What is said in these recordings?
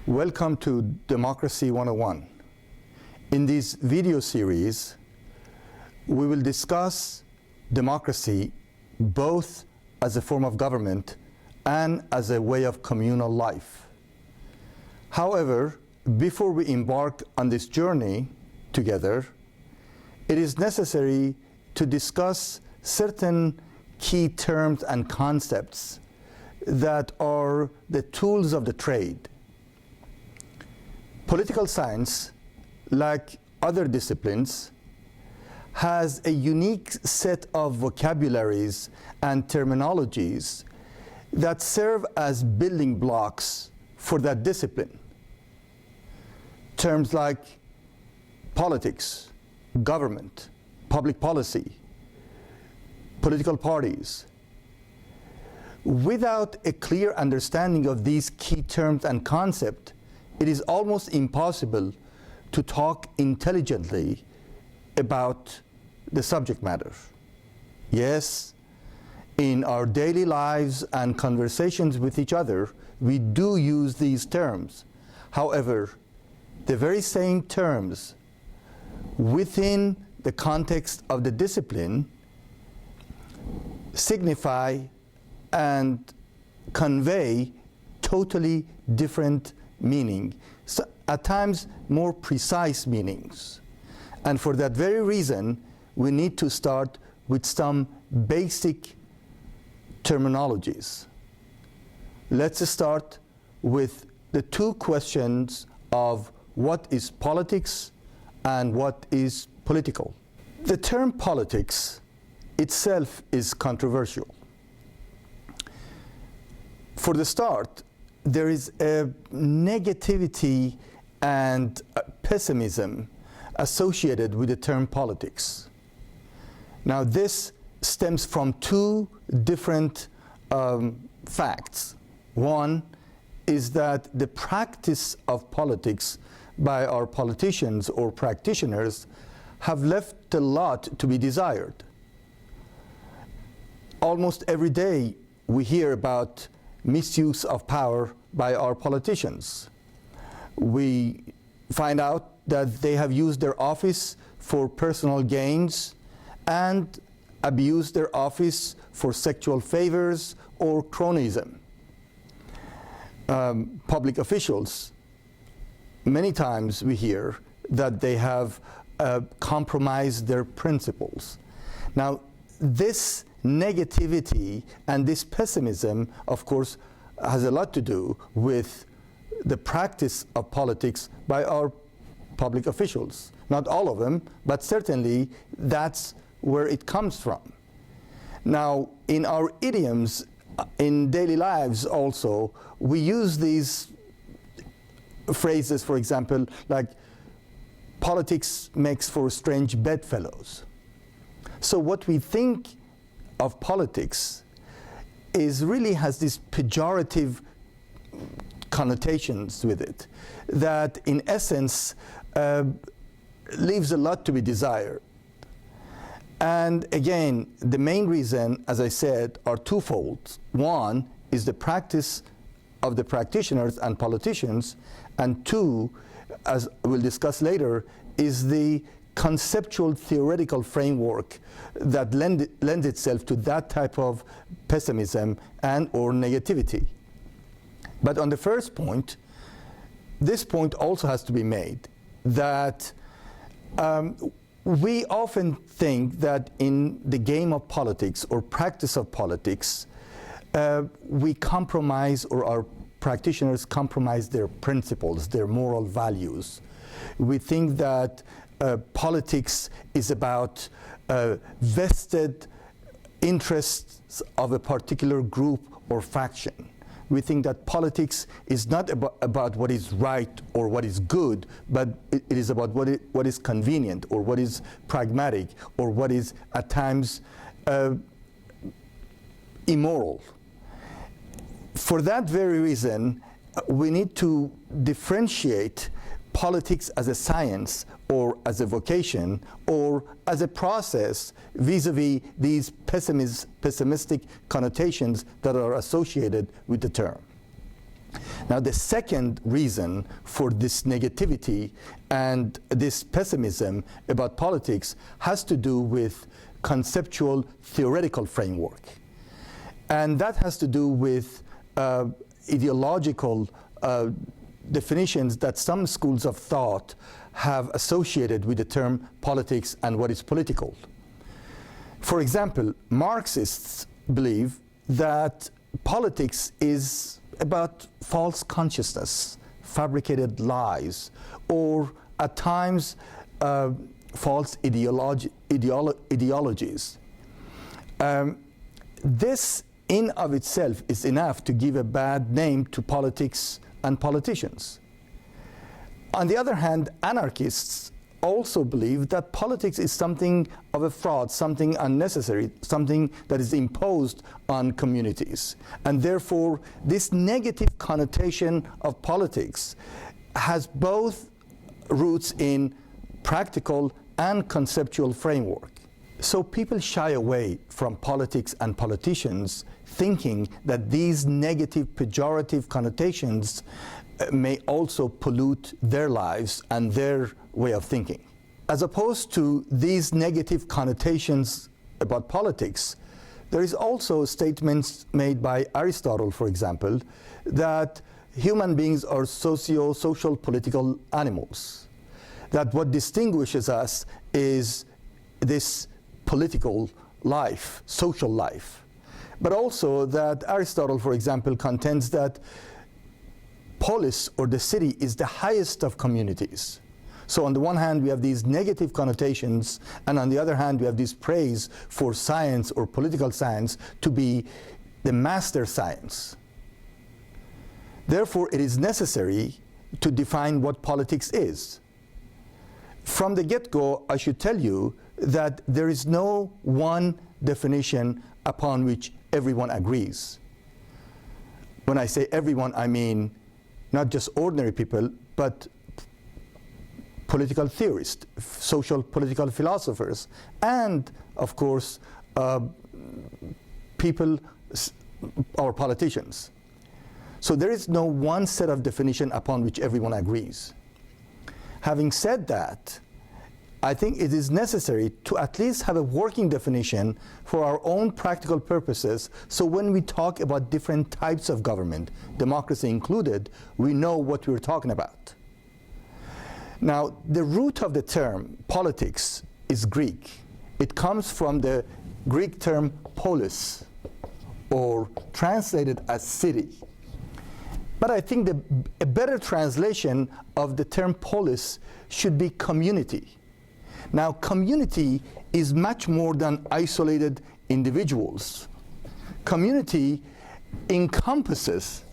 Welcome to Democracy 101. In this video series, we will discuss democracy both as a form of government and as a way of communal life. However, before we embark on this journey together, it is necessary to discuss certain key terms and concepts that are the tools of the trade. Political science, like other disciplines, has a unique set of vocabularies and terminologies that serve as building blocks for that discipline. Terms like politics, government, public policy, political parties. Without a clear understanding of these key terms and concepts, it is almost impossible to talk intelligently about the subject matter. Yes, in our daily lives and conversations with each other, we do use these terms. However, the very same terms within the context of the discipline signify and convey totally different meaning, so at times more precise meanings. And for that very reason, we need to start with some basic terminologies. Let's start with the two questions of what is politics and what is political. The term politics itself is controversial. For the start, there is a negativity and pessimism associated with the term politics. Now, this stems from two different facts. One is that the practice of politics by our politicians or practitioners have left a lot to be desired. Almost every day we hear about misuse of power by our politicians. We find out that they have used their office for personal gains and abused their office for sexual favors or cronyism. Public officials, many times we hear that they have compromised their principles. Now, this negativity and this pessimism, of course, has a lot to do with the practice of politics by our public officials. Not all of them, but certainly that's where it comes from. Now, in our idioms, in daily lives also, we use these phrases, for example, like politics makes for strange bedfellows. So what we think of politics is really has this pejorative connotations with it that in essence leaves a lot to be desired. And again, the main reason, as I said, are twofold. One is the practice of the practitioners and politicians, and two, as we'll discuss later, is the conceptual theoretical framework that lends itself to that type of pessimism and or negativity. But on the first point, this point also has to be made, that we often think that in the game of politics or practice of politics, we compromise, or our practitioners compromise their principles, their moral values. We think that politics is about vested interests of a particular group or faction. We think that politics is not about what is right or what is good, but it is about what is convenient or what is pragmatic or what is at times immoral. For that very reason, we need to differentiate politics as a science or as a vocation or as a process vis-a-vis these pessimistic connotations that are associated with the term. Now, the second reason for this negativity and this pessimism about politics has to do with conceptual theoretical framework. And that has to do with ideological definitions that some schools of thought have associated with the term politics and what is political. For example, Marxists believe that politics is about false consciousness, fabricated lies, or at times false ideologies. This in of itself is enough to give a bad name to politics and politicians. On the other hand, anarchists also believe that politics is something of a fraud, something unnecessary, something that is imposed on communities. And therefore, this negative connotation of politics has both roots in practical and conceptual framework. So people shy away from politics and politicians, thinking that these negative, pejorative connotations may also pollute their lives and their way of thinking. As opposed to these negative connotations about politics, there is also statements made by Aristotle, for example, that human beings are social political animals, that what distinguishes us is this political life, social life. But also that Aristotle, for example, contends that polis, or the city, is the highest of communities. So on the one hand, we have these negative connotations, and on the other hand, we have this praise for science or political science to be the master science. Therefore, it is necessary to define what politics is. From the get-go, I should tell you that there is no one definition upon which everyone agrees. When I say everyone, I mean not just ordinary people, but political theorists, social political philosophers, and of course, people, our politicians. So there is no one set of definition upon which everyone agrees. Having said that, I think it is necessary to at least have a working definition for our own practical purposes, so when we talk about different types of government, democracy included, we know what we're talking about. Now, the root of the term politics is Greek. It comes from the Greek term polis, or translated as city. But I think a better translation of the term polis should be community. Now, community is much more than isolated individuals. Community encompasses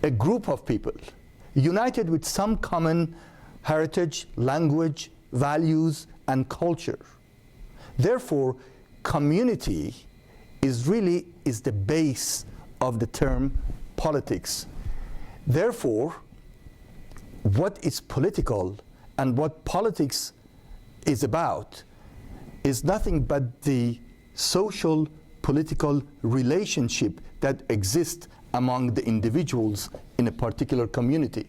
a group of people united with some common heritage, language, values, and culture. Therefore, community is the base of the term politics. Therefore, what is political and what politics is about is nothing but the social political relationship that exists among the individuals in a particular community.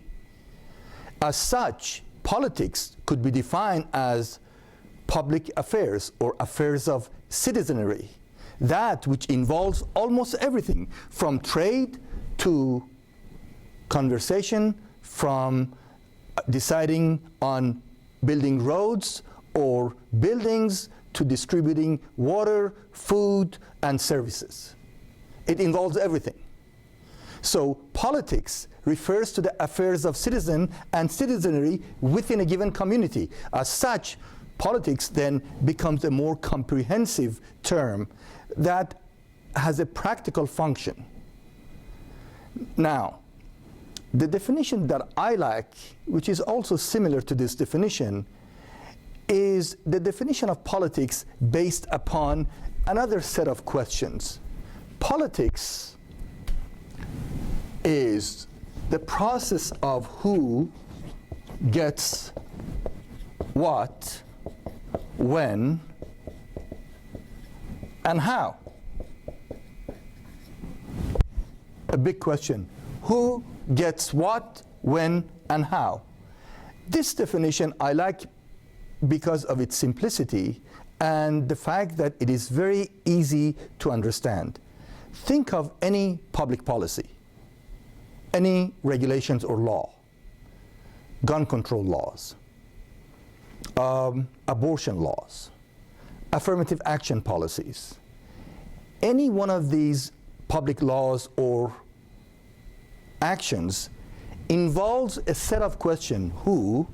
As such, politics could be defined as public affairs or affairs of citizenry, that which involves almost everything from trade to conversation, from deciding on building roads or buildings to distributing water, food, and services. It involves everything. So politics refers to the affairs of citizen and citizenry within a given community. As such, politics then becomes a more comprehensive term that has a practical function. Now, the definition that I like, which is also similar to this definition, is the definition of politics based upon another set of questions. Politics is the process of who gets what, when, and how? A big question. Who gets what, when, and how? This definition I like because of its simplicity and the fact that it is very easy to understand. Think of any public policy, any regulations or law, gun control laws, abortion laws, affirmative action policies. Any one of these public laws or actions involves a set of questions: who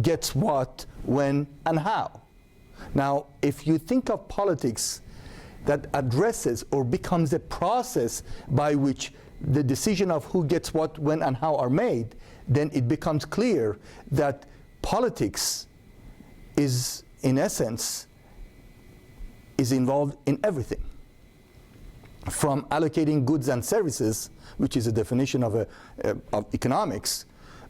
gets what, when, and how. Now, if you think of politics that addresses or becomes a process by which the decision of who gets what, when, and how are made, then it becomes clear that politics is, in essence, is involved in everything. From allocating goods and services, which is a definition of economics,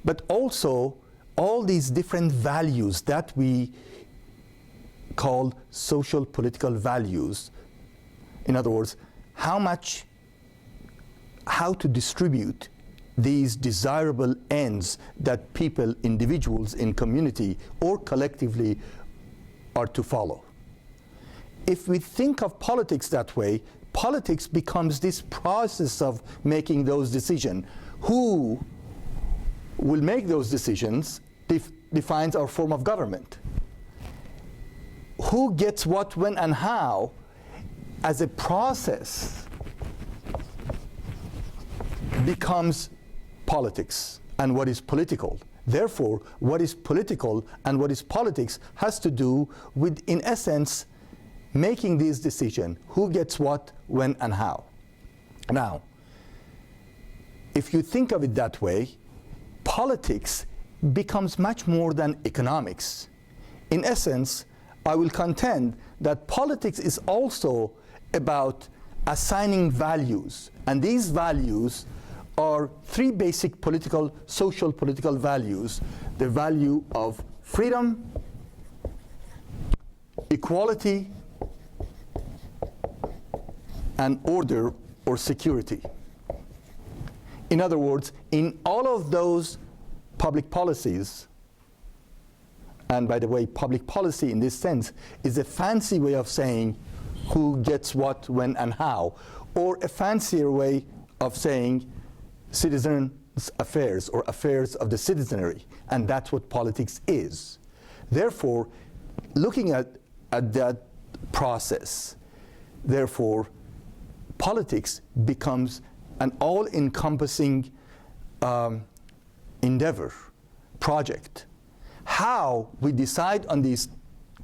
but also all these different values that we call social political values. In other words, how to distribute these desirable ends that people, individuals in community or collectively are to follow. If we think of politics that way, politics becomes this process of making those decisions. Who will make those decisions defines our form of government. Who gets what, when, and how as a process becomes politics and what is political. Therefore, what is political and what is politics has to do with, in essence, making these decisions: who gets what, when, and how. Now, if you think of it that way, politics becomes much more than economics. In essence, I will contend that politics is also about assigning values, and these values are three basic social political values: the value of freedom, equality, and order or security. In other words, in all of those public policies, and by the way, public policy in this sense is a fancy way of saying who gets what, when, and how, or a fancier way of saying citizens' affairs or affairs of the citizenry, and that's what politics is. Therefore, looking at that process, therefore, politics becomes an all-encompassing endeavor, project. How we decide on these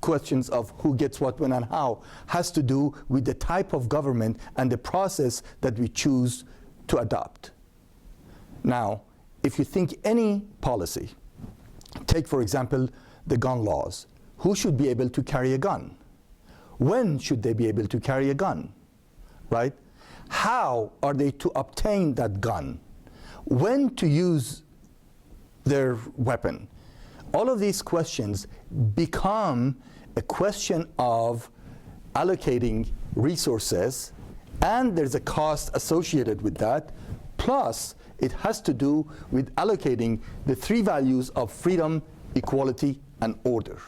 questions of who gets what, when, and how has to do with the type of government and the process that we choose to adopt. Now, if you think any policy, take for example the gun laws. Who should be able to carry a gun? When should they be able to carry a gun? Right? How are they to obtain that gun? When to use their weapon? All of these questions become a question of allocating resources, and there's a cost associated with that. Plus, it has to do with allocating the three values of freedom, equality, and order.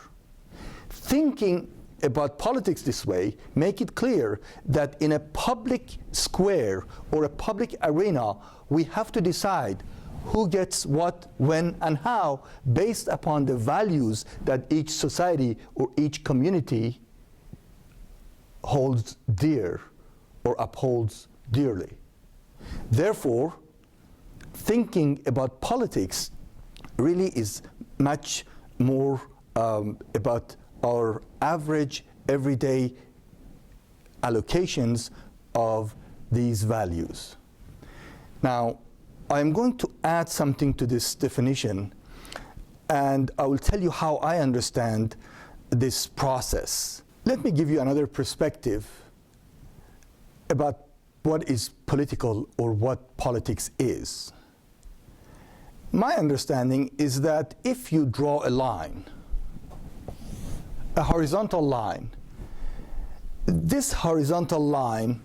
Thinking about politics this way make it clear that in a public square or a public arena, we have to decide who gets what, when, and how based upon the values that each society or each community holds dear or upholds dearly. Therefore, thinking about politics really is much more about our average, everyday allocations of these values. Now, I'm going to add something to this definition, and I will tell you how I understand this process. Let me give you another perspective about what is political or what politics is. My understanding is that if you draw a line, a horizontal line, this horizontal line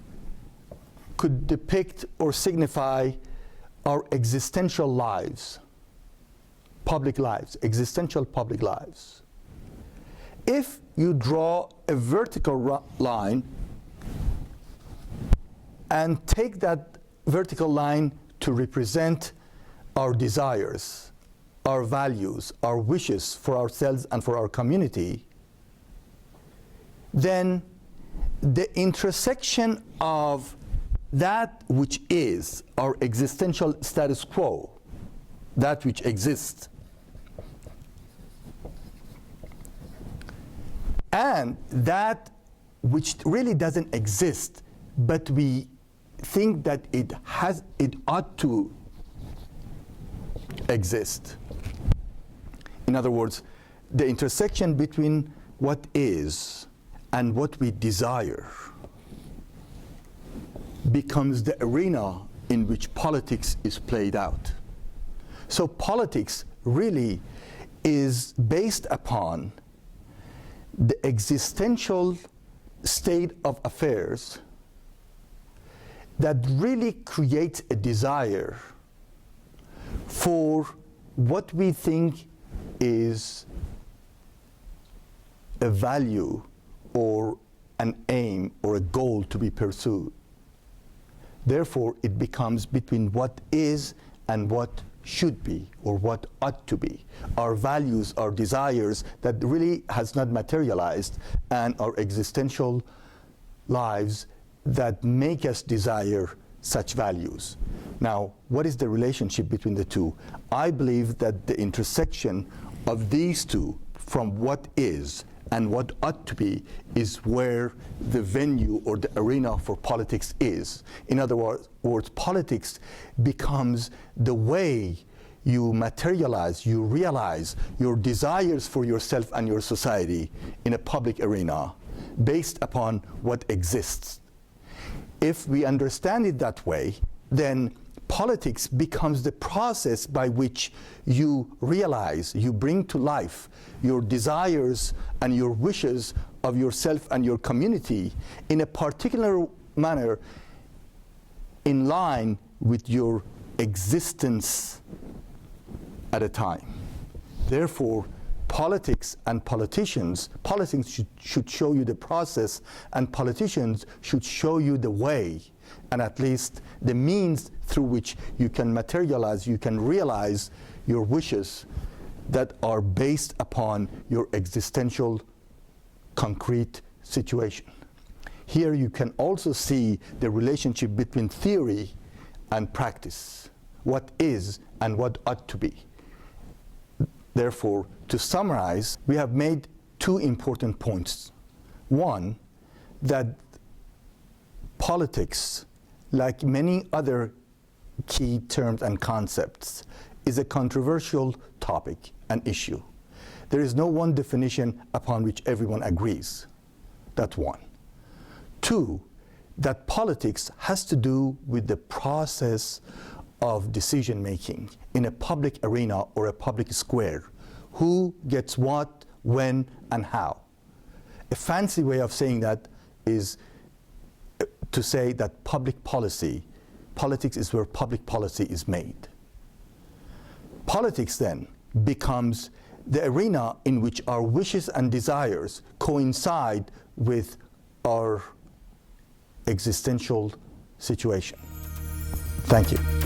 could depict or signify our existential lives, public lives, existential public lives. If you draw a vertical line and take that vertical line to represent our desires, our values, our wishes for ourselves and for our community, then the intersection of that which is our existential status quo, that which exists, and that which really doesn't exist, but we think that it ought to exist. In other words, the intersection between what is and what we desire becomes the arena in which politics is played out. So politics really is based upon the existential state of affairs that really creates a desire for what we think is a value or an aim or a goal to be pursued. Therefore, it becomes between what is and what should be or what ought to be. Our values, our desires that really has not materialized, and our existential lives that make us desire such values. Now, what is the relationship between the two? I believe that the intersection of these two, from what is and what ought to be, is where the venue or the arena for politics is. In other words, politics becomes the way you materialize, you realize your desires for yourself and your society in a public arena based upon what exists. If we understand it that way, then politics becomes the process by which you realize, you bring to life your desires and your wishes of yourself and your community in a particular manner in line with your existence at a time. Therefore, politics and politics should show you the process, and politicians should show you the way, and at least the means through which you can materialize, you can realize your wishes that are based upon your existential concrete situation. Here you can also see the relationship between theory and practice, what is and what ought to be. Therefore, to summarize, we have made two important points. One, that politics, like many other key terms and concepts, is a controversial topic and issue. There is no one definition upon which everyone agrees. That's one. Two, that politics has to do with the process of decision making in a public arena or a public square. Who gets what, when, and how. A fancy way of saying that is to say that politics is where public policy is made. Politics then becomes the arena in which our wishes and desires coincide with our existential situation. Thank you.